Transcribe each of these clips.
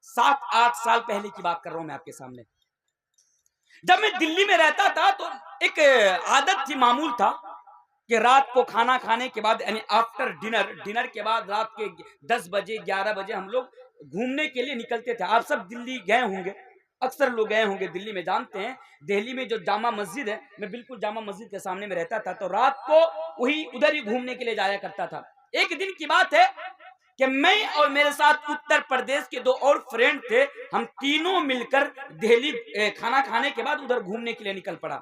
7-8 سال پہلے کی بات کر رہا ہوں میں آپ کے سامنے. جب میں دلی میں رہتا تھا تو ایک عادت تھی، معمول تھا کہ رات کو کھانا کھانے کے بعد یعنی آفٹر ڈنر کے بعد رات کے 10 بجے 11 بجے ہم لوگ گھومنے کے لیے نکلتے تھے. آپ سب دلی گئے ہوں گے، اکثر لوگ گئے ہوں گے دلی میں، جانتے ہیں دہلی میں جو جامع مسجد ہے، میں بالکل جامع مسجد کے سامنے میں رہتا تھا، تو رات کو وہی ادھر ہی گھومنے کے لیے جایا کرتا تھا. ایک دن کی بات ہے کہ میں اور میرے ساتھ اتر پردیش کے 2 اور فرینڈ تھے، ہم تینوں مل کر دہلی کھانا کھانے کے بعد ادھر گھومنے کے لیے نکل پڑا.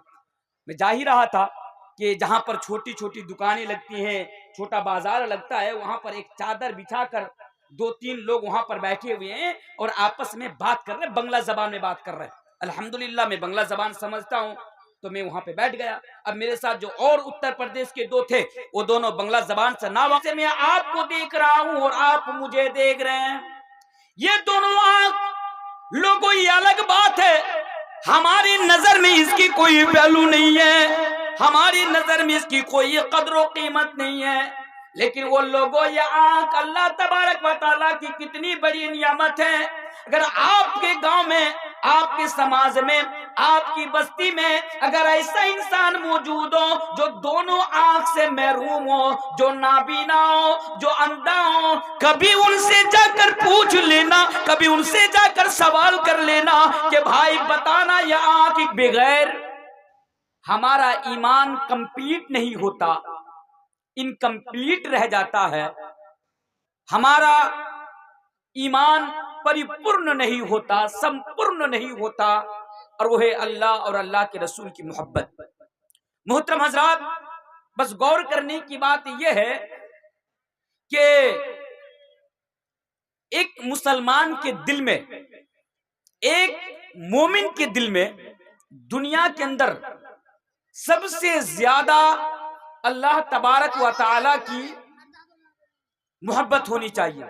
میں جا ہی رہا تھا کہ جہاں پر چھوٹی چھوٹی دکانیں لگتی ہیں، چھوٹا بازار لگتا ہے، وہاں پر ایک چادر بچھا کر 2-3 لوگ وہاں پر بیٹھے ہوئے ہیں اور آپس میں بات کر رہے، بنگلہ زبان میں بات کر رہے. الحمدللہ میں بنگلہ زبان سمجھتا ہوں تو میں وہاں پہ بیٹھ گیا. اب میرے ساتھ جو اور اتر پردیش کے 2 تھے وہ دونوں بنگلہ زبان سے ناواقف. میں آپ کو دیکھ رہا ہوں اور آپ مجھے دیکھ رہے ہیں، یہ دونوں لوگوں یہ الگ بات ہے، ہماری نظر میں اس کی کوئی ویلو نہیں ہے، ہماری نظر میں اس کی کوئی قدر و قیمت نہیں ہے. لیکن وہ لوگوں یہ آنکھ اللہ تبارک و تعالیٰ کی کتنی بڑی نعمت ہے. اگر آپ کے گاؤں میں، آپ کے سماج میں، آپ کی بستی میں اگر ایسا انسان موجود ہو جو دونوں آنکھ سے محروم ہو، جو نابینا ہو، جو اندھا ہو، کبھی ان سے جا کر پوچھ لینا، کبھی ان سے جا کر سوال کر لینا کہ بھائی بتانا یہ آنکھ بغیر ہمارا ایمان کمپلیٹ نہیں ہوتا، انکمپلیٹ رہ جاتا ہے، ہمارا ایمان پریپورن نہیں ہوتا، سمپورن نہیں ہوتا، اور وہ ہے اللہ اور اللہ کے رسول کی محبت. محترم حضرات، بس غور کرنے کی بات یہ ہے کہ ایک مسلمان کے دل میں، ایک مومن کے دل میں دنیا کے اندر سب سے زیادہ اللہ تبارک و تعالی کی محبت ہونی چاہیے.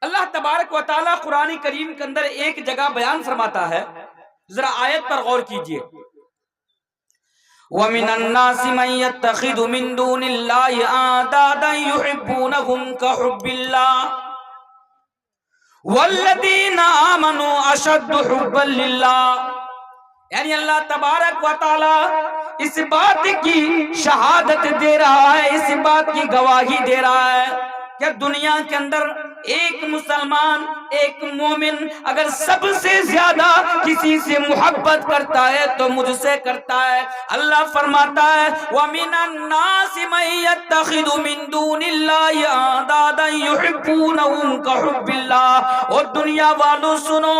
اللہ تبارک و تعالی قرآن کریم کے اندر ایک جگہ بیان فرماتا ہے، ذرا آیت پر غور کیجئے. وَمِنَ النَّاسِ مَن يَتَّخِذُ مِن دُونِ اللَّهِ أَندَادًا يُحِبُّونَهُمْ كَحُبِّ اللَّهِ وَالَّذِينَ آمَنُوا أَشَدُّ حُبًّا لِلَّهِ. یعنی اللہ تبارک و تعالی اس بات کی شہادت دے رہا ہے، اس بات کی گواہی دے رہا ہے کہ دنیا کے اندر ایک مسلمان، ایک مومن اگر سب سے زیادہ کسی سے محبت کرتا ہے تو مجھ سے کرتا ہے. اللہ فرماتا ہے وَمِنَ النَّاسِ مَن يَتَّخِذُ مِن دُونِ اللَّهِ أَندَادًا يُحِبُّونَهُمْ كَحُبِّ اللَّهِ. اور دنیا والوں سنو،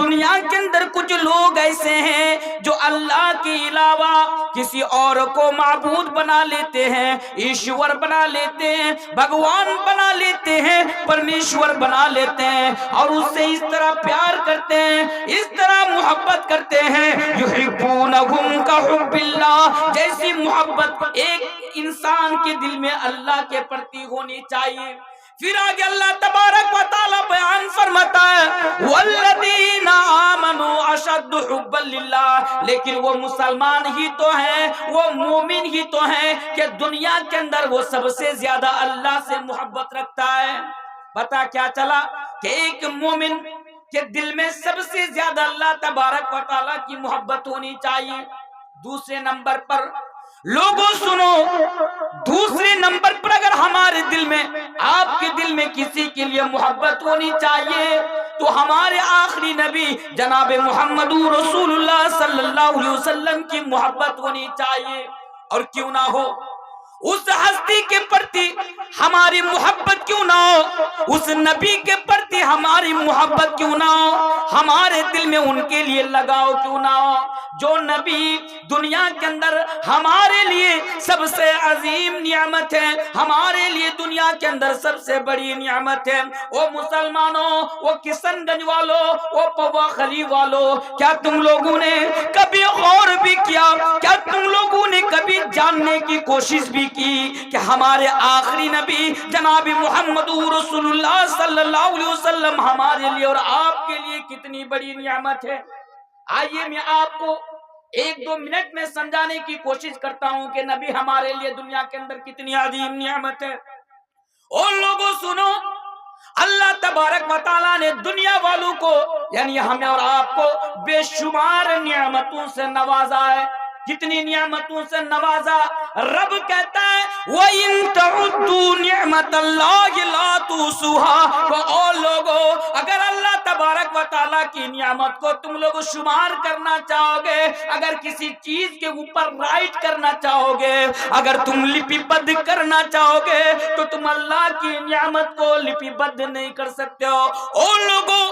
دنیا کے اندر کچھ لوگ ایسے ہیں جو اللہ کے علاوہ کسی اور کو معبود بنا لیتے ہیں، ایشور بنا لیتے ہیں، بھگوان بنا لیتے ہیں، پرمیشور بنا لیتے ہیں، اور اس سے اس طرح پیار کرتے ہیں، اس طرح محبت کرتے ہیں. یحبونہم کحب اللہ، جیسی محبت ایک انسان کے دل میں اللہ کے پرتی ہونی چاہیے. پھر آگے اللہ تبارک و تعالی بیان فرماتا ہے والذین آمنوا اشد حبا للہ. لیکن وہ مسلمان ہی تو ہیں، وہ مومن ہی تو ہیں کہ دنیا کے اندر وہ سب سے زیادہ اللہ سے محبت رکھتا ہے. پتا کیا چلا کہ ایک مومن کے دل میں سب سے زیادہ اللہ تبارک و تعالیٰ کی محبت ہونی چاہیے. دوسرے نمبر پر لوگوں سنو، دوسرے نمبر پر اگر ہمارے دل میں، آپ کے دل میں کسی کے لیے محبت ہونی چاہیے تو ہمارے آخری نبی جناب محمد رسول اللہ صلی اللہ علیہ وسلم کی محبت ہونی چاہیے. اور کیوں نہ ہو، اس ہستی کے پرتی ہماری محبت کیوں نہ ہو، اس نبی کے پرتی ہماری محبت کیوں نہ ہو، ہمارے دل میں ان کے لیے لگاؤ کیوں نہ ہو. جو نبی دنیا کے اندر ہمارے لیے سب سے عظیم نعمت ہے، ہمارے لیے دنیا کے اندر سب سے بڑی نعمت ہے. وہ مسلمانوں، وہ کشن گنج والوں، وہ پوا خلی والوں، کیا تم لوگوں نے کبھی غور بھی کیا، کیا تم لوگوں نے کبھی جاننے کی کوشش بھی کی کہ ہمارے آخری نبی جناب محمد رسول اللہ صلی اللہ علیہ وسلم ہمارے لیے اور آپ کے لیے کتنی بڑی نعمت ہے. آئیے میں آپ کو 1-2 منٹ میں سمجھانے کی کوشش کرتا ہوں کہ نبی ہمارے لیے دنیا کے اندر کتنی عظیم نعمت ہے. اور لوگوں سنو، اللہ تبارک و تعالیٰ نے دنیا والوں کو یعنی ہمیں اور آپ کو بے شمار نعمتوں سے نوازا ہے. کتنی نعمتوں سے نوازا. رب کہتا ہے وَإِن تَعُدُّوا نِعْمَةَ اللَّهِ لَا تُحْصُوهَا. تو اور لوگوں اگر اللہ تبارک و تعالیٰ کی نعمت کو تم لوگ شمار کرنا چاہو گے, اگر کسی چیز کے اوپر رائٹ کرنا چاہو گے, اگر تم لپی بد کرنا چاہو گے تو تم اللہ کی نعمت کو لپی بد نہیں کر سکتے ہو. اور لوگوں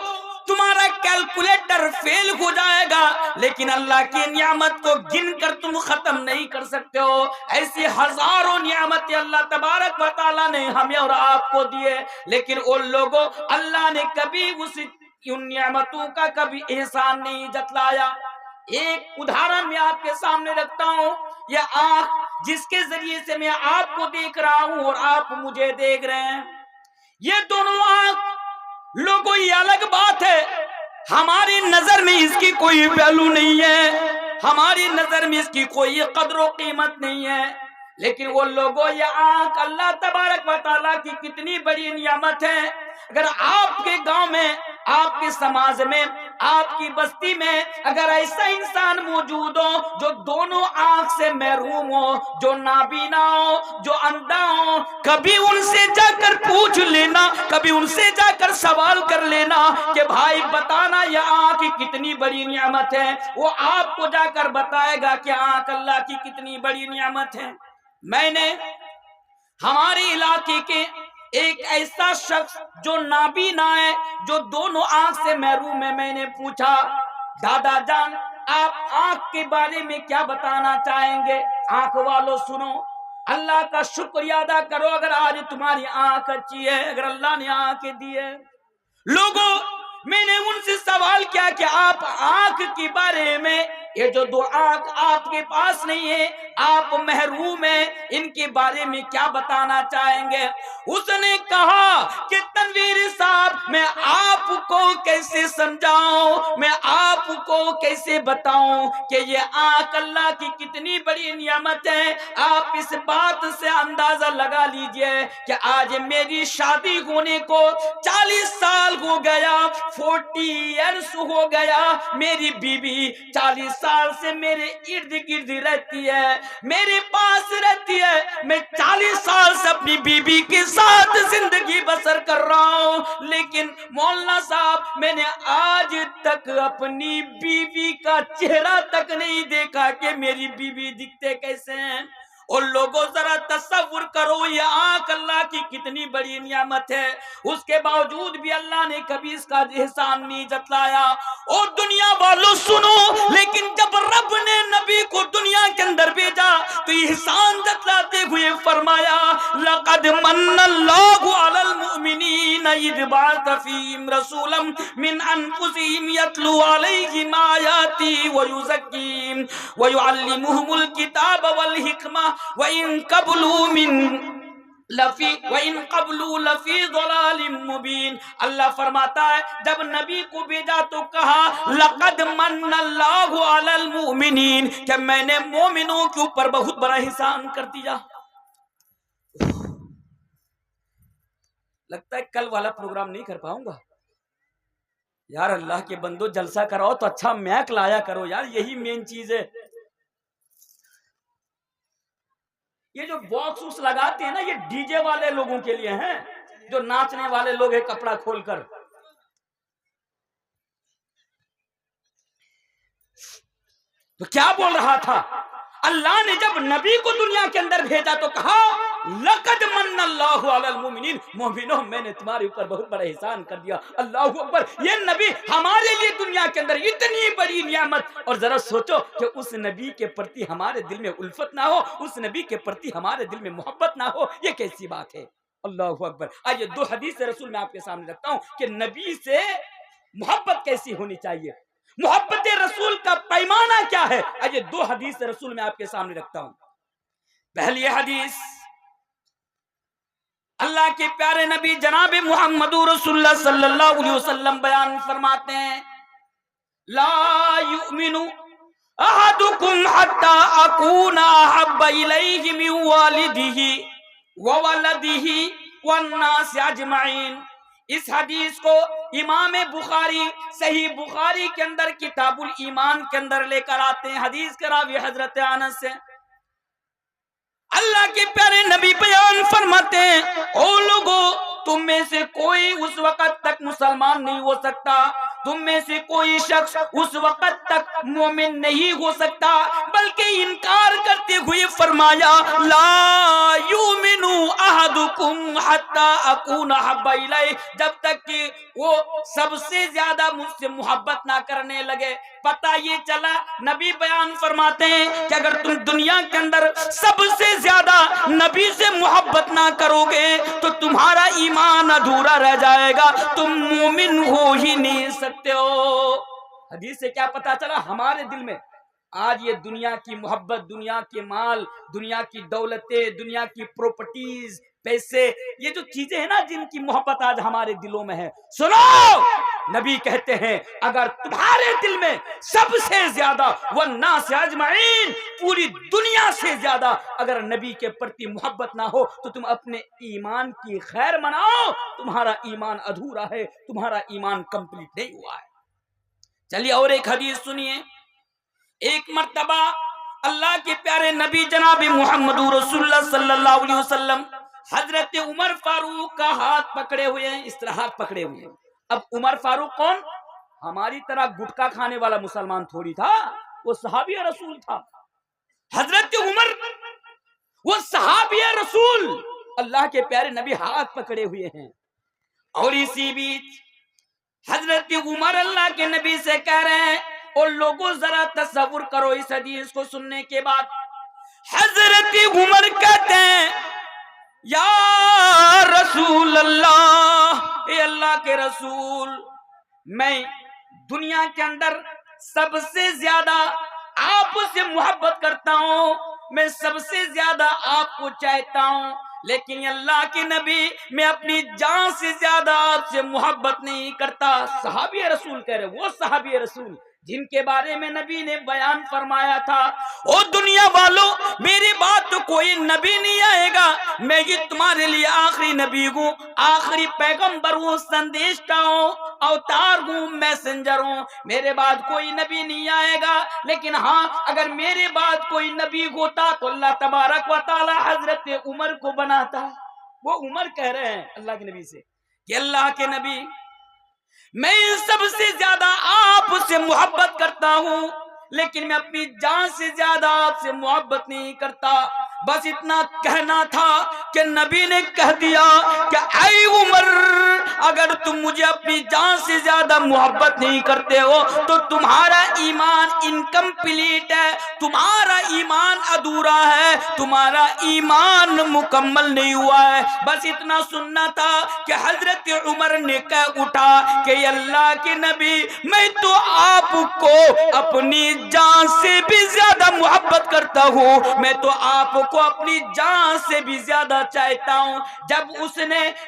تمہارا کیلکولیٹر فیل ہو جائے گا لیکن اللہ کی نعمت کو گن کر تم ختم نہیں کر سکتے ہو. ایسی ہزاروں نعمتیں اللہ تبارک و تعالیٰ نے ہمیں اور آپ کو دیے, لیکن ان لوگوں اللہ نے کبھی ان نعمتوں کا کبھی احسان نہیں جتلایا. ایک ادھارن میں آپ کے سامنے رکھتا ہوں. یہ آنکھ جس کے ذریعے سے میں آپ کو دیکھ رہا ہوں اور آپ مجھے دیکھ رہے ہیں, یہ دونوں آنکھ لوگوں یہ الگ بات ہے, ہماری نظر میں اس کی کوئی ویلو نہیں ہے, ہماری نظر میں اس کی کوئی قدر و قیمت نہیں ہے. لیکن وہ لوگوں یہ آنکھ اللہ تبارک و تعالیٰ کی کتنی بڑی نعمت ہے. اگر آپ کے گاؤں میں, آپ کے سماج میں, آپ کی بستی میں اگر ایسا انسان موجود ہو جو دونوں آنکھ سے محروم ہو, جو نابینا ہو, جو اندھا ہو, کبھی ان سے جا کر پوچھ لینا, کبھی ان سے جا کر سوال کر لینا کہ بھائی بتانا یہ آنکھ کتنی بڑی نعمت ہے. وہ آپ کو جا کر بتائے گا کہ آنکھ اللہ کی کتنی بڑی نعمت ہے. میں نے ہمارے علاقے کے ایک ایسا شخص جو نابینا ہے, جو دونوں آنکھ سے محروم ہے, میں نے پوچھا دادا جان آپ آنکھ کے بارے میں کیا بتانا چاہیں گے؟ آنکھ والوں سنو, اللہ کا شکریہ ادا کرو اگر آج تمہاری آنکھ اچھی ہے, اگر اللہ نے آنکھیں دی ہے. لوگوں میں نے ان سے سوال کیا کہ آپ آنکھ کے بارے میں, یہ جو دو آنکھ آپ کے پاس نہیں ہے, آپ محروم ہیں, ان کے بارے میں کیا بتانا چاہیں گے؟ اس نے کہا کہ تنویر صاحب میں آپ کو کیسے سمجھاؤں, میں آپ کو کیسے بتاؤں کہ یہ آنکھ اللہ کی کتنی بڑی نعمت ہے. آپ اس بات سے اندازہ لگا لیجئے کہ آج میری شادی ہونے کو 40 سال ہو گیا, 40 ایئرس ہو گیا, میری بیوی 40 سال سے میرے ارد گرد رہتی ہے, میرے پاس رہتی ہے, میں 40 سال سے اپنی بیوی کے ساتھ زندگی بسر کر رہا ہوں, لیکن مولانا صاحب میں نے آج تک اپنی بیوی کا چہرہ تک نہیں دیکھا کہ میری بیوی دکھتے کیسے ہیں. اور لوگوں ذرا تصور کرو یہ آنکھ اللہ کی کتنی بڑی نعمت ہے, اس کے باوجود بھی اللہ نے کبھی اس کا احسان نہیں جتلایا. اور دنیا والوں سنو, لیکن جب رب نے نبی کو دنیا کے اندر بھیجا تو احسان جتلاتے ہوئے فرمایا لقد من اللہ علی المؤمنین اذ بعث فیہم رسولا من انفسہم یتلو علیہم آیاتی ویزکیہم ویعلمہم الکتاب والحکمہ وَإِن قَبْلُوا لَفِي ضَلَالٍ مُبِينٍ. اللہ فرماتا ہے جب نبی کو بھیجا تو کہا لَقَدْ مَنَّ اللَّهُ عَلَى الْمُؤْمِنِينَ, کہ میں نے مومنوں کے اوپر بہت بڑا احسان کر دیا. لگتا ہے کل والا پروگرام نہیں کر پاؤں گا یار. اللہ کے بندو جلسہ کراؤ تو اچھا میک لایا کرو یار, یہی مین چیز ہے. یہ جو باکس لگاتے ہیں نا, یہ ڈی جے والے لوگوں کے لیے ہیں, جو ناچنے والے لوگ ہیں کپڑا کھول کر. تو کیا بول رہا تھا, اللہ نے جب نبی کو دنیا کے اندر بھیجا تو کہا لقد من اللہ علی المؤمنین, مومنوں میں نے تمہارے اوپر بہت بڑا احسان کر دیا. اللہ اکبر. یہ نبی ہمارے لیے دنیا کے اندر اتنی بڑی نعمت, اور ذرا سوچو کہ اس نبی کے پرتی ہمارے دل میں الفت نہ ہو, اس نبی کے پرتی ہمارے دل میں محبت نہ ہو, یہ کیسی بات ہے. اللہ اکبر. آئیے دو حدیث رسول میں آپ کے سامنے رکھتا ہوں کہ نبی سے محبت کیسی ہونی چاہیے, محبت رسول کا پیمانہ کیا ہے. آئیے دو حدیث رسول میں آپ کے سامنے رکھتا ہوں. پہلی حدیث اللہ کے پیارے نبی جناب محمد رسول اللہ صلی اللہ علیہ وسلم بیان فرماتے ہیں لا یؤمن احدکم حتی اکون احب الیہ من والدہ وولدہ والناس اجمعین اس حدیث کو امام بخاری صحیح بخاری کے اندر کتاب الایمان کے اندر لے کر آتے ہیں. حدیث کے راوی حضرت انس سے اللہ کے پیارے نبی بیان فرماتے ہیں او لوگو تم میں سے کوئی اس وقت تک مسلمان نہیں ہو سکتا, تم میں سے کوئی شخص اس وقت تک مومن نہیں ہو سکتا, بلکہ انکار کرتے ہوئے فرمایا لا یؤمن احدکم حتی اکون احب الیہ, جب تک کہ وہ سب سے زیادہ مجھ سے محبت نہ کرنے لگے. پتہ یہ چلا نبی بیان فرماتے ہیں کہ اگر تم دنیا کے اندر سب سے زیادہ نبی سے محبت نہ کرو گے تو تمہارا ایمان ادھورا رہ جائے گا, تم مومن ہو ہی نہیں سکتے ہو. حدیث سے کیا پتا چلا ہمارے دل میں آج یہ دنیا کی محبت, دنیا کے مال, دنیا کی دولتیں, دنیا کی پراپرٹیز, پیسے, یہ جو چیزیں ہیں نا جن کی محبت آج ہمارے دلوں میں ہے. سنو نبی کہتے ہیں اگر تمہارے دل میں سب سے زیادہ والناس اجمعین پوری دنیا سے زیادہ اگر نبی کے پرتی محبت نہ ہو تو تم اپنے ایمان کی خیر مناؤ, تمہارا ایمان ادھورا ہے, تمہارا ایمان کمپلیٹ نہیں ہوا ہے. چلیے اور ایک حدیث سنیے. ایک مرتبہ اللہ کے پیارے نبی جناب محمد رسول اللہ صلی اللہ علیہ وسلم حضرت عمر فاروق کا ہاتھ پکڑے ہوئے ہیں, اس طرح ہاتھ پکڑے ہوئے ہیں. اب عمر فاروق کون؟ ہماری طرح گٹکا کھانے والا مسلمان تھوڑی تھا, وہ صحابی رسول تھا. حضرت عمر وہ صحابی رسول, اللہ کے پیارے نبی ہاتھ پکڑے ہوئے ہیں. اور اسی بیچ حضرت عمر اللہ کے نبی سے کہہ رہے ہیں اور لوگوں ذرا تصور کرو اس حدیث کو سننے کے بعد. حضرت عمر کہتے ہیں یا رسول اللہ, اے اللہ کے رسول, میں دنیا کے اندر سب سے زیادہ آپ سے محبت کرتا ہوں, میں سب سے زیادہ آپ کو چاہتا ہوں, لیکن اللہ کے نبی میں اپنی جان سے زیادہ آپ سے محبت نہیں کرتا. صحابی رسول کہہ رہے, وہ صحابی رسول جن کے بارے میں نبی نے بیان فرمایا تھا او دنیا والوں میری بات تو کوئی نبی نہیں آئے گا, میں یہ تمہارے لیے آخری نبی ہوں, آخری پیغمبر ہوں, سندیشتا ہوں, اوتار ہوں, میسنجر ہوں, میرے بعد کوئی نبی نہیں آئے گا. لیکن ہاں اگر میرے بعد کوئی نبی ہوتا تو اللہ تبارک و تعالی حضرت عمر کو بناتا. وہ عمر کہہ رہے ہیں اللہ کے نبی سے کہ اللہ کے نبی میں سب سے زیادہ آپ سے محبت کرتا ہوں, لیکن میں اپنی جان سے زیادہ آپ سے محبت نہیں کرتا. بس اتنا کہنا تھا کہ نبی نے کہہ دیا کہ اے عمر اگر تم مجھے اپنی جان سے زیادہ محبت نہیں کرتے ہو تو تمہارا ایمان انکمپلیٹ ہے, تمہارا ایمان ادھورا ہے, تمہارا ایمان مکمل نہیں ہوا ہے. بس اتنا سننا تھا کہ حضرت عمر نے کہہ اٹھا کہ اللہ کے نبی میں تو آپ کو اپنی جان سے بھی زیادہ محبت کرتا ہوں, میں تو آپ کو اپنی جان سے بھی زیادہ چاہتا ہوں.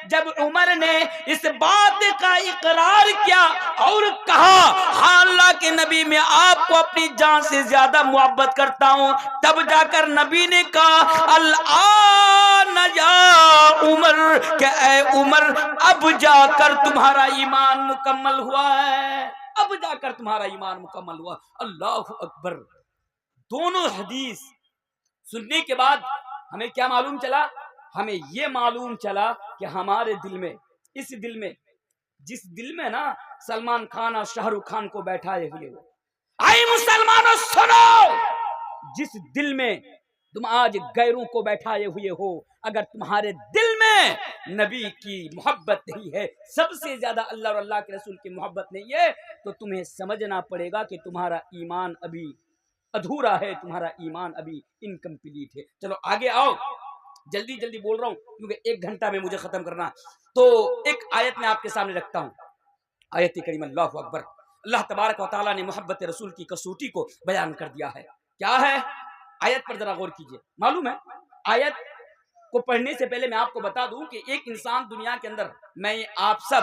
جب عمر نے اس بات کا اقرار کیا اور کہا ہاں اللہ کے نبی میں آپ کو اپنی جان سے زیادہ محبت کرتا ہوں, تب جا کر نبی نے کہا الآن یا عمر کہ اے عمر اب جا کر تمہارا ایمان مکمل ہوا ہے, اب جا کر تمہارا ایمان مکمل ہوا. اللہ اکبر. دونوں حدیث سننے کے بعد ہمیں کیا معلوم چلا؟ ہمیں یہ معلوم چلا کہ ہمارے دل میں, اس دل میں, جس دل میں نا سلمان خان اور شاہ رخ خان کو بیٹھائے ہوئے ہو, اے مسلمانوں سنو, جس دل میں تم آج غیروں کو بیٹھائے ہوئے ہو, اگر تمہارے دل میں نبی کی محبت نہیں ہے, سب سے زیادہ اللہ اور اللہ کے رسول کی محبت نہیں ہے, تو تمہیں سمجھنا پڑے گا کہ تمہارا ایمان ابھی ادھورا ہے, تمہارا ایمان ابھی انکمپلیٹ ہے. چلو آگے آؤ, جلدی جلدی بول رہا ہوں کیونکہ 1 گھنٹہ میں مجھے ختم کرنا. تو ایک آیت میں آپ کے سامنے رکھتا ہوں, آیت کریم. اللہ اکبر. اللہ تبارک و تعالیٰ نے محبت رسول کی کسوٹی کو بیان کر دیا ہے. کیا ہے آیت پر ذرا غور کیجئے. معلوم ہے آیت کو پڑھنے سے پہلے میں آپ کو بتا دوں کہ ایک انسان دنیا کے اندر, میں آپ سب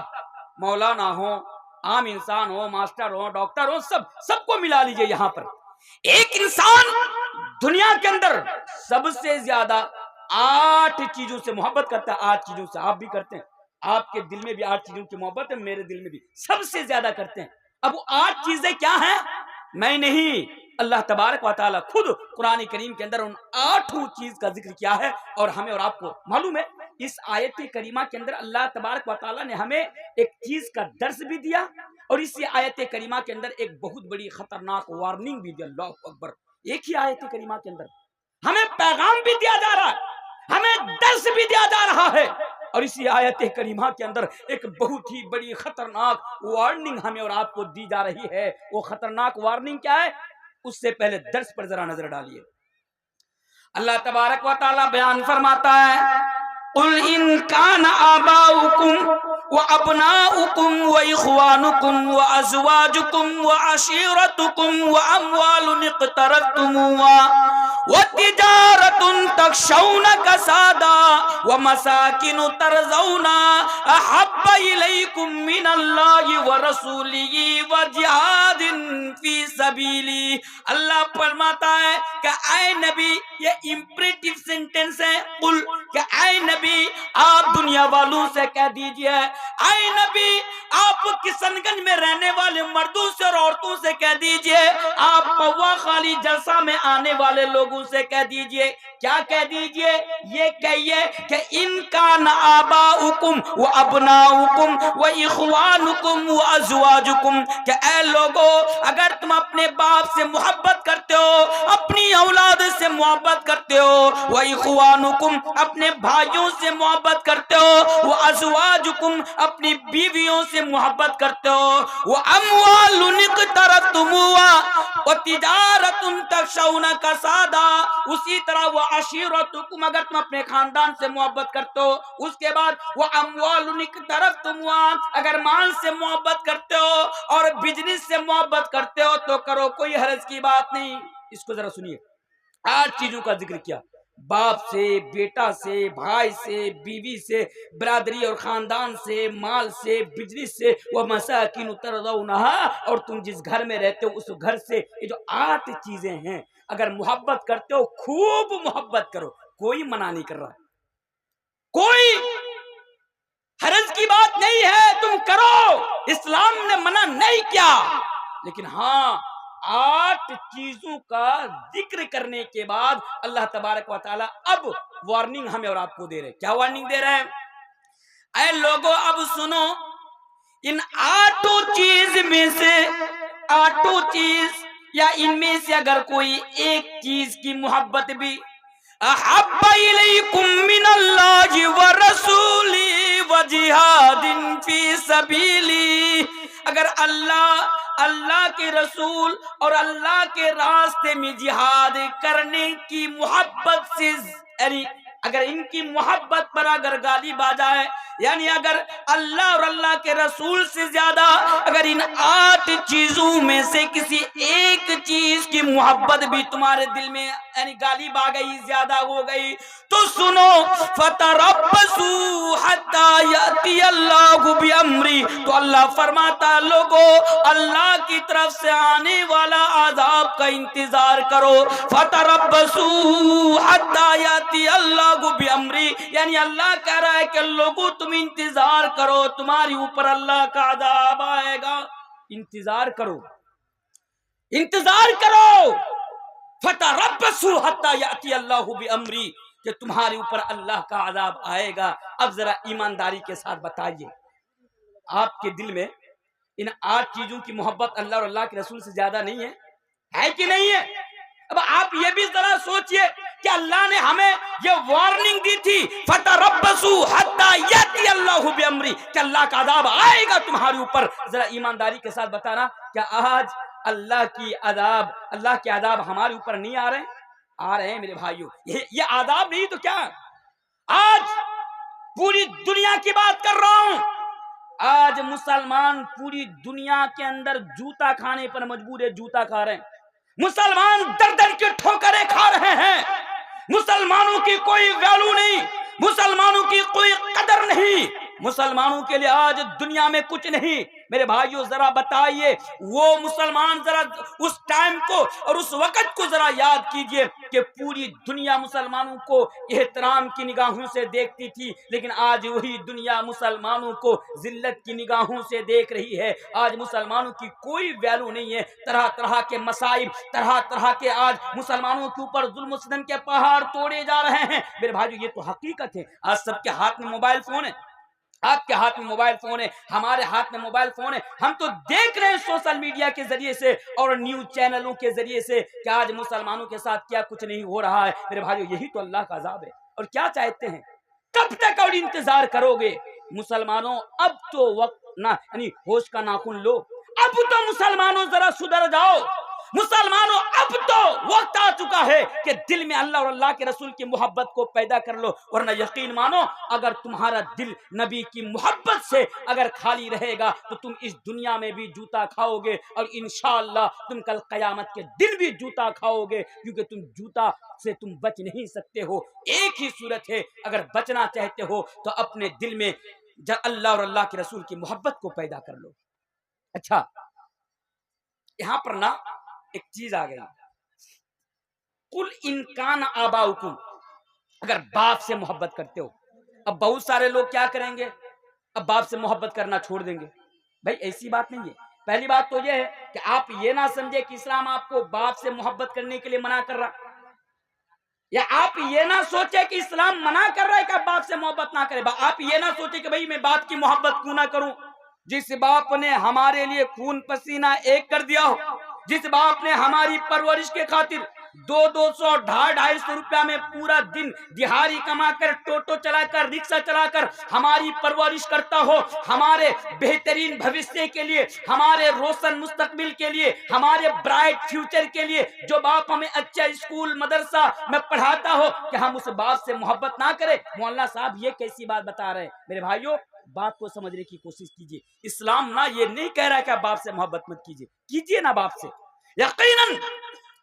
مولانا ہوں, عام انسان ہو, ماسٹر ہو, ڈاکٹر ہو, سب کو ملا لیجئے یہاں پر. ایک انسان دنیا کے اندر سب سے زیادہ 8 چیزوں سے محبت کرتا ہے. 8 چیزوں سے آپ بھی کرتے ہیں, آپ کے دل میں بھی 8 چیزوں کی محبت ہے، میرے دل میں بھی سب سے زیادہ کرتے ہیں۔ اب وہ 8 چیزیں کیا ہیں؟ میں نہیں، اللہ تبارک و تعالیٰ خود قرآن کریم کے اندر ان 8 چیز کا ذکر کیا ہے، اور ہمیں اور آپ کو معلوم ہے اس آیت کریمہ کے اندر اللہ تبارک و تعالیٰ نے ہمیں ایک چیز کا درس بھی دیا، اور اسی آیت کریمہ کے اندر ایک بہت بڑی خطرناک وارننگ بھی دی۔ اللہ اکبر! ایک ہی آیت کریمہ کے اندر ہمیں پیغام بھی دیا جا رہا ہے، ہمیں درس بھی دیا جا رہا ہے، اور اسی آیت کریمہ کے اندر ایک بہت ہی بڑی خطرناک وارننگ ہمیں اور آپ کو دی جا رہی ہے۔ وہ خطرناک وارننگ کیا ہے؟ اس سے پہلے درس پر ذرا نظر ڈالیے۔ اللہ تبارک و تعالیٰ بیان فرماتا ہے، قُلْ إِنْ كَانَ آبَاؤُكُمْ وَأَبْنَاؤُكُمْ وَإِخْوَانُكُمْ وَأَزْوَاجُكُمْ وَعَشِيرَتُكُمْ وَأَمْوَالٌ اقْتَرَفْتُمُوهَا وَتِجَارَةٌ تَخْشَوْنَ كَسَادَهَا وَمَسَاكِنُ تَرْضَوْنَهَا أَحَبَّ إِلَيْكُم مِّنَ اللَّهِ وَرَسُولِهِ وَجِهَادٍ فِي سَبِيلِهِ۔ اللہ فرماتا ہے کہ اے نبی، یہ امپریٹیو سینٹنس ہے، قل کہ اے نبی آپ دنیا والوں سے کہہ دیجئے، اے نبی آپ کشن گنج میں رہنے والے مردوں سے اور عورتوں سے کہہ دیجئے، آپ پوا خالی جلسہ میں آنے والے لوگوں سے کہہ دیجئے، کیا کہہ دیجئے؟ یہ کہیے کہ ان کان آباؤکم و ابناؤکم و اخوانکم و ازواجکم، کہ اے لوگو اگر تم اپنے باپ سے محبت کرتے ہو، اپنی اولاد سے محبت کرتے ہو، و اخوانکم اپنے بھائیوں سے محبت کرتے ہو، و ازواجکم اپنی بیویوں سے محبت کرتے ہو، و اموال اقترفتموها و تجارت تخشون کسادها، اسی طرح وہ عشیرتکم اگر تم اپنے خاندان سے محبت کرتے ہو، اس کے بعد وہ اموال اقترفتموها اگر مال سے محبت کرتے ہو اور بزنس سے محبت کرتے ہو تو کرو، کوئی حرج کی بات نہیں۔ اس کو ذرا سنیے، 8 چیزوں کا ذکر کیا، باپ سے، بیٹا سے، بھائی سے، بیوی سے، برادری اور خاندان سے، مال سے، بزنس سے، وَمَسَاكِنُ تَرْضَوْنَهَا، اور تم جس گھر میں رہتے ہو اس گھر سے۔ یہ جو 8 چیزیں ہیں، اگر محبت کرتے ہو خوب محبت کرو، کوئی منع نہیں کر رہا، کوئی حرج کی بات نہیں ہے، تم کرو، اسلام نے منع نہیں کیا، لیکن ہاں 8 چیزوں کا ذکر کرنے کے بعد اللہ تبارک و تعالیٰ اب وارننگ ہمیں اور آپ کو دے رہے۔ کیا وارننگ دے رہے ہیں؟ اے لوگو اب سنو، ان 8 چیز میں سے 8 چیز یا ان میں سے اگر کوئی ایک چیز کی محبت بھی احب الیکم من اللہ ورسولہ وجہاد فی سبیلہ، اگر اللہ کے رسول اور اللہ کے راستے میں جہاد کرنے کی محبت سے، یعنی اگر ان کی محبت پر اگر غالب آ جائے، یعنی اگر اللہ اور اللہ کے رسول سے زیادہ اگر ان 8 چیزوں میں سے کسی ایک چیز کی محبت بھی تمہارے دل میں یعنی غالب آ گئی، زیادہ ہو گئی، تو سنو، فَتَرَبَّصُوا حَتَّى يَأْتِيَ اللَّهُ بِأَمْرِهِ، تو اللہ فرماتا لوگو اللہ کی طرف سے آنے والا عذاب کا انتظار کرو، فَتَرَبَّصُوا حَتَّى يَأْتِيَ اللَّهُ بِأَمْرِهِ، یعنی اللہ کہہ رہا ہے کہ لوگو تم انتظار کرو، تمہاری اوپر اللہ کا عذاب آئے گا، انتظار کرو، انتظار کرو، فَتَرَبَّصُوا حَتَّى يَأْتِيَ اللَّهُ بِأَمْرِهِ، کہ تمہارے اوپر اللہ کا عذاب آئے گا۔ اب ذرا ایمانداری کے ساتھ بتائیے، آپ کے دل میں ان 8 چیزوں کی محبت اللہ اور اللہ کے رسول سے زیادہ نہیں ہے کہ نہیں ہے؟ اب آپ یہ بھی ذرا سوچئے کہ اللہ نے ہمیں یہ وارننگ دی تھی، فَتَرَبَّصُوا حَتَّى يَأْتِيَ اللَّهُ بِأَمْرِهِ، کہ اللہ کا عذاب آئے گا تمہارے اوپر۔ ذرا ایمانداری کے ساتھ بتانا، کیا آج اللہ کے عذاب ہمارے اوپر نہیں آ رہے ہیں؟ آ رہے ہیں میرے بھائیوں، یہ عذاب نہیں تو کیا؟ آج پوری دنیا کی بات کر رہا ہوں، آج مسلمان پوری دنیا کے اندر جوتا کھانے پر مجبور ہے، جوتا کھا رہے ہیں، مسلمان در در کے ٹھوکریں کھا رہے ہیں، مسلمانوں کی کوئی ویلو نہیں، مسلمانوں کی کوئی قدر نہیں، مسلمانوں کے لیے آج دنیا میں کچھ نہیں۔ میرے بھائیوں ذرا بتائیے وہ مسلمان ذرا اس ٹائم کو اور اس وقت کو ذرا یاد کیجئے کہ پوری دنیا مسلمانوں کو احترام کی نگاہوں سے دیکھتی تھی، لیکن آج وہی دنیا مسلمانوں کو ذلت کی نگاہوں سے دیکھ رہی ہے۔ آج مسلمانوں کی کوئی ویلو نہیں ہے، طرح طرح کے مصائب، طرح طرح کے آج مسلمانوں کے اوپر ظلم و ستم کے پہاڑ توڑے جا رہے ہیں۔ میرے بھائیو یہ تو حقیقت ہے۔ آج سب کے ہاتھ میں موبائل فون ہے، آپ کے ہاتھ میں موبائل فون ہے، ہمارے ہاتھ میں موبائل فون ہے، ہم تو دیکھ رہے ہیں سوشل میڈیا کے ذریعے سے اور نیوز چینلوں کے ذریعے سے کہ آج مسلمانوں کے ساتھ کیا کچھ نہیں ہو رہا ہے۔ میرے بھائیو یہی تو اللہ کا عذاب ہے۔ اور کیا چاہتے ہیں، کب تک اور انتظار کرو گے؟ مسلمانوں اب تو وقت نہ یعنی ہوش کا ناخن لو، اب تو مسلمانوں ذرا سدھر جاؤ۔ مسلمانوں اب تو وقت آ چکا ہے کہ دل میں اللہ اور اللہ کے رسول کی محبت کو پیدا کر لو، ورنہ یقین مانو اگر تمہارا دل نبی کی محبت سے اگر خالی رہے گا تو تم اس دنیا میں بھی جوتا کھاؤ گے اور انشاءاللہ تم کل قیامت کے دن بھی جوتا کھاؤ گے، کیونکہ تم جوتا سے تم بچ نہیں سکتے ہو۔ ایک ہی صورت ہے، اگر بچنا چاہتے ہو تو اپنے دل میں اللہ اور اللہ کے رسول کی محبت کو پیدا کر لو۔ اچھا یہاں پر نا ایک چیز آ گئی، قل ان کان آباؤکم، اگر باپ سے محبت کرتے ہو۔ اب بہت سارے لوگ کیا کریں گے، اب باپ سے محبت کرنا چھوڑ دیں گے۔ بھائی ایسی بات نہیں ہے۔ پہلی بات تو یہ ہے کہ آپ یہ نہ سمجھے کہ اسلام آپ کو باپ سے محبت کرنے کے لیے منع کر رہا، یا آپ یہ نہ سوچے کہ اسلام منع کر رہا ہے کہ آپ باپ سے محبت نہ کریں۔ آپ یہ نہ سوچے کہ بھائی میں باپ کی محبت کیوں نہ کروں۔ جس باپ نے ہمارے لیے خون پسینہ ایک کر دیا ہو، جس باپ نے ہماری پرورش کے خاطر 200 250 روپیہ میں پورا دن دہاڑی کما کر ٹوٹو چلا کر رکشہ چلا کر ہماری پرورش کرتا ہو، ہمارے بہترین بھوشیہ کے لیے، ہمارے روشن مستقبل کے لیے، ہمارے برائٹ فیوچر کے لیے جو باپ ہمیں اچھا اسکول مدرسہ میں پڑھاتا ہو، کہ ہم اس باپ سے محبت نہ کریں؟ مولانا صاحب یہ کیسی بات بتا رہے ہیں؟ میرے بھائیوں بات کو سمجھنے کی کوشش کیجیے۔ اسلام نہ یہ نہیں کہہ رہا ہے کہ آپ باپ سے محبت مت کیجیے، کیجیے نا باپ سے۔ یقیناً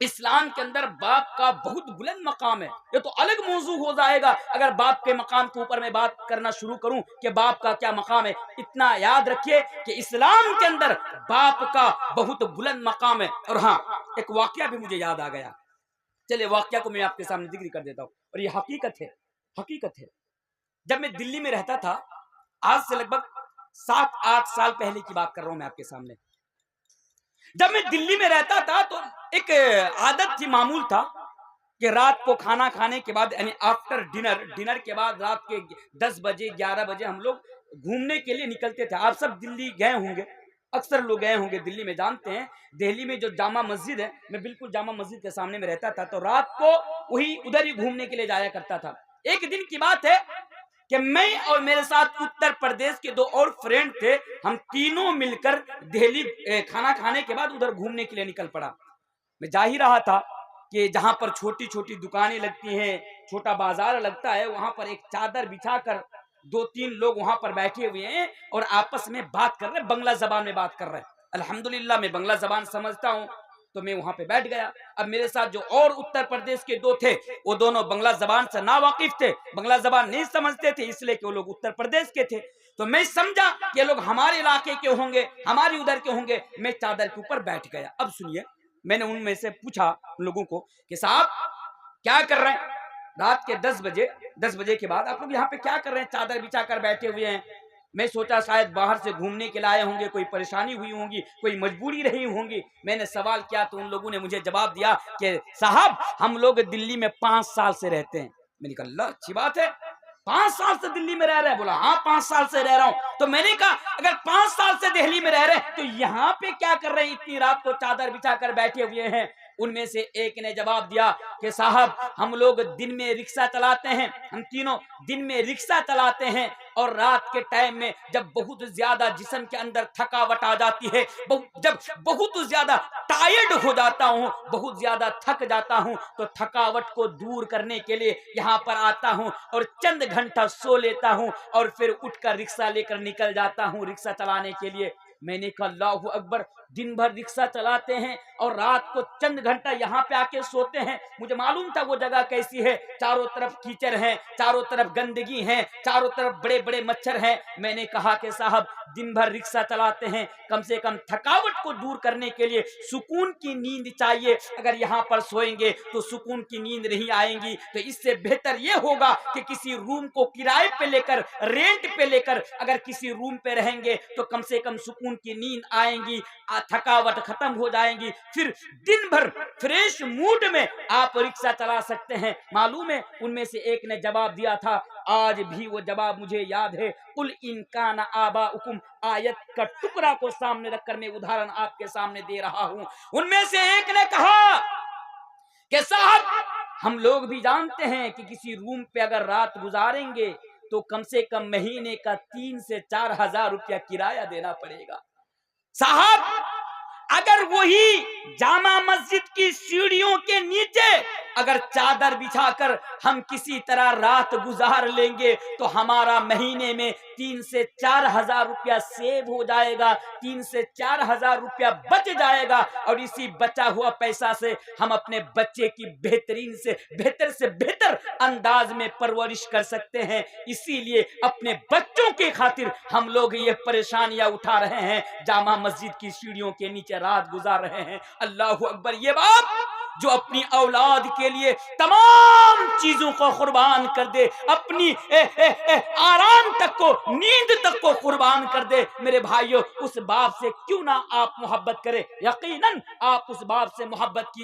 اسلام کے اندر باپ کا بہت بلند مقام ہے، یہ تو الگ موضوع ہو جائے گا اگر باپ کے مقام کے اوپر میں بات کرنا شروع کروں کہ باپ کا کیا مقام ہے۔ اتنا یاد رکھیے کہ اسلام کے اندر باپ کا بہت بلند مقام ہے۔ اور ہاں ایک واقعہ بھی مجھے یاد آ گیا، چلے واقعہ کو میں آپ کے سامنے ذکر کر دیتا ہوں، اور یہ حقیقت ہے۔ جب میں دلی میں رہتا تھا، آج سے لگ بھگ 7-8 سال پہلے کی بات کر رہا ہوں میں آپ کے سامنے، جب میں دلی میں رہتا تھا تو ایک عادت تھی، معمول تھا کہ رات کو کھانا کھانے کے بعد یعنی آفٹر ڈنر کے بعد رات کے 10 بجے 11 بجے ہم لوگ گھومنے کے لیے نکلتے تھے۔ آپ سب دلی گئے ہوں گے، اکثر لوگ گئے ہوں گے دلی میں، جانتے ہیں دہلی میں جو جامع مسجد ہے، میں بالکل جامع مسجد کے سامنے میں رہتا تھا، تو رات کو وہی ادھر ہی گھومنے کے لیے جایا کرتا تھا۔ ایک دن کی بات ہے کہ میں اور میرے ساتھ اتر پردیش کے 2 اور فرینڈ تھے، ہم تینوں مل کر دہلی کھانا کھانے کے بعد ادھر گھومنے کے لیے نکل پڑا۔ میں جا ہی رہا تھا کہ جہاں پر چھوٹی چھوٹی دکانیں لگتی ہیں، چھوٹا بازار لگتا ہے، وہاں پر ایک چادر بچھا کر 2-3 لوگ وہاں پر بیٹھے ہوئے ہیں اور آپس میں بات کر رہے ہیں، بنگلہ زبان میں بات کر رہے ہیں۔ الحمدللہ میں بنگلہ زبان سمجھتا ہوں تو میں وہاں پہ بیٹھ گیا۔ اب میرے ساتھ جو اور اتر پردیش کے 2 تھے، وہ دونوں بنگلہ زبان سے ناواقف تھے، بنگلہ زبان نہیں سمجھتے تھے، اس لیے کہ وہ لوگ اتر پردیش کے تھے۔ تو میں سمجھا کہ یہ لوگ ہمارے علاقے کے ہوں گے، ہماری ادھر کے ہوں گے، میں چادر کے اوپر بیٹھ گیا۔ اب سنیے، میں نے ان میں سے پوچھا ان لوگوں کو کہ صاحب کیا کر رہے ہیں رات کے 10 بجے کے بعد، آپ لوگ یہاں پہ کیا کر رہے ہیں، چادر بچھا کر بیٹھے ہوئے ہیں؟ میں سوچا شاید باہر سے گھومنے کے لائے ہوں گے، کوئی پریشانی ہوئی ہوں گی، کوئی مجبوری رہی ہوں گی۔ میں نے سوال کیا تو ان لوگوں نے مجھے جواب دیا کہ صاحب ہم لوگ دلی میں 5 سال سے رہتے ہیں۔ میں نے کہا اللہ اچھی بات ہے، 5 سال سے دلی میں رہ رہے ہیں؟ بولا ہاں 5 سال سے رہ رہا ہوں۔ تو میں نے کہا اگر 5 سال سے دہلی میں رہ رہے ہیں تو یہاں پہ کیا کر رہے ہیں، اتنی رات کو چادر بچھا کر بیٹھے ہوئے ہیں؟ ان میں سے ایک نے جواب دیا کہ صاحب ہم لوگ دن میں رکشہ چلاتے ہیں، ہم تینوں دن میں رکشہ چلاتے ہیں، اور رات کے ٹائم میں جب بہت زیادہ جسم کے اندر تھکاوٹ آ جاتی ہے، جب بہت زیادہ ٹائرڈ ہو جاتا ہوں، بہت زیادہ تھک جاتا ہوں، تو تھکاوٹ کو دور کرنے کے لیے یہاں پر آتا ہوں اور چند گھنٹہ سو لیتا ہوں، اور پھر اٹھ کر رکشہ لے کر نکل جاتا ہوں رکشہ چلانے کے لیے۔ میں نے کہا اللہ اکبر، دن بھر رکشہ چلاتے ہیں اور رات کو چند گھنٹہ یہاں پہ آ کے سوتے ہیں. مجھے معلوم تھا وہ جگہ کیسی ہے، چاروں طرف کیچڑ ہے، چاروں طرف گندگی ہے، چاروں طرف بڑے بڑے مچھر ہیں. میں نے کہا کہ صاحب دن بھر رکشہ چلاتے ہیں، کم سے کم تھکاوٹ کو دور کرنے کے لیے سکون کی نیند چاہیے. اگر یہاں پر سوئیں گے تو سکون کی نیند نہیں آئیں گی، تو اس سے بہتر یہ ہوگا کہ کسی روم کو کرائے پہ لے کر، رینٹ پہ لے کر اگر کسی روم پہ رہیں گے تو کم سے کم سکون کی نیند آئیں گی، تھکاوٹ ختم ہو جائیں گی، پھر دن بھر فریش موڈ میں آپ رکشہ چلا سکتے ہیں. معلوم ہے ان میں سے ایک نے جواب دیا تھا، آج بھی وہ جواب مجھے یاد ہے، قل ان کان آباؤکم، آیت کا ٹکڑا کو سامنے رکھ کر میں ادھارن آپ کے سامنے دے رہا ہوں. ان میں سے ایک نے کہا کہ صاحب ہم لوگ بھی جانتے ہیں کہ کسی روم پہ اگر رات گزاریں گے تو کم سے کم مہینے کا 3 سے 4 ہزار روپیہ کرایہ دینا پڑے گا. صاحب اگر وہی جامع مسجد کی سیڑھیوں کے نیچے اگر چادر بچھا کر ہم کسی طرح رات گزار لیں گے تو ہمارا مہینے میں 3 سے 4 ہزار روپیہ سیو ہو جائے گا، 3 سے 4 ہزار روپیہ بچ جائے گا، اور اسی بچا ہوا پیسہ سے ہم اپنے بچے کی بہترین سے بہتر انداز میں پرورش کر سکتے ہیں. اسی لیے اپنے بچوں کی خاطر ہم لوگ یہ پریشانیاں اٹھا رہے ہیں، جامع مسجد کی سیڑھیوں کے نیچے رات گزار رہے ہیں. اللہ اکبر. یہ باپ جو اپنی اولاد کے لیے تمام چیزوں کو قربان کر دے، اپنی آرام تک کو، نیند تک کو قربان کر دے، میرے بھائیوں اس باپ سے کیوں نہ آپ محبت کریں. یقیناً آپ اس باپ سے محبت کی